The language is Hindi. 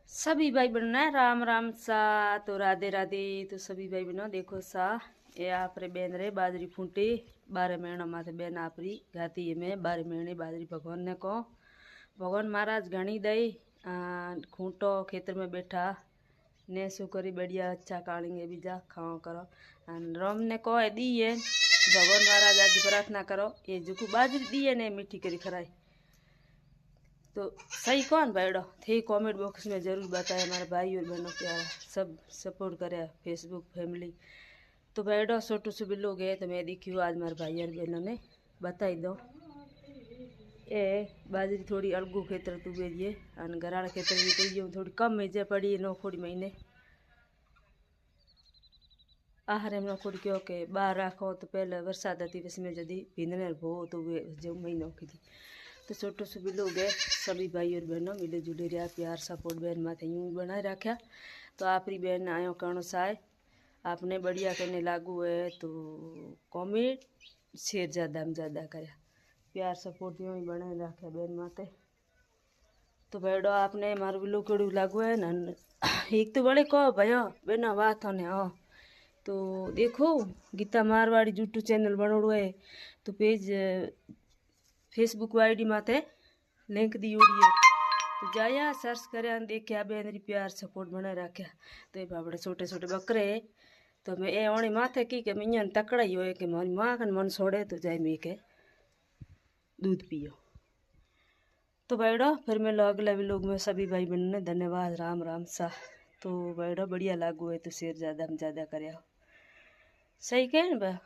सभी भाई बहनों ने राम राम सा। तो राधे राधे। तो सभी भाई बहनों देखो सा, ये आपरे बेन रे बाजरी फूटी 12 महीना माथे बेन आपरी गाती है। मैं 12 महीने बाजरी भगवान ने को भगवान महाराज घणी दई खूंटो खेतर में बैठा ने शू करी बढ़िया अच्छा कालेंगे बीजा खाओ करो रोम ने को दी है भगवान महाराज आज प्रार्थना करो ये जो बाजरी दी है ने मीठी करी खराई। तो सही कौन भाईडो थे कमेंट बॉक्स में ज़रूर बताया। हमारे भाई और बहनों प्यारा सब सपोर्ट करे फेसबुक फैमिली। तो भाईडो छोटू से बिल्लो गए तो मैं देखी आज मेरे भाई और बहनों ने बताई दो ए बाजरी थोड़ी अलगू खेतर तू बेजिए और घराड़ा खेतर भी तो थोड़ी कम मेजे पड़ी नो थोड़ी महीने आहार में खोड़ी क्यों के बाहर राखो तो पहले बरसात आती इसमें यदि भींदने भो तो वे जो महीनों की थी। तो छोटो से भी लोग है सभी भाई और बहनों मिले जुले रहा प्यार सपोर्ट बहन माथे यूँ बनाए रखा। तो आपरी बहन आयो कर्ण साय आपने बढ़िया करने लागू है तो कॉमेंट शेयर ज़्यादा में ज़्यादा कराया प्यार सपोर्ट यूँ ही बनाए रखा बहन माथे। तो बेडो आपने मारू बिल्लू केड़ू लागू है ना एक तो बड़े कहो भैया बहना बात होने हो। तो देखो गीता मारवाड़ी यूट्यूब चैनल बनोड़ो है तो पेज फेसबुक आईडी माथे लिंक दी उड़ी है तो जाया सर्च कर देखा बेनरी प्यार सपोर्ट बना रखा। तो ये बाबड़े छोटे छोटे बकरे तो मैं ए ओणी माथे की कि मैं तकड़ा ही हो कि मारी माँ का मन छोड़े तो जाए मैं के दूध पियो। तो बैठो फिर मैं अगला भी लोग में सभी भाई बहनों ने धन्यवाद राम राम सा। तो बैठो बढ़िया लागू है तो शेयर ज़्यादा में ज़्यादा करे सही कहे ना।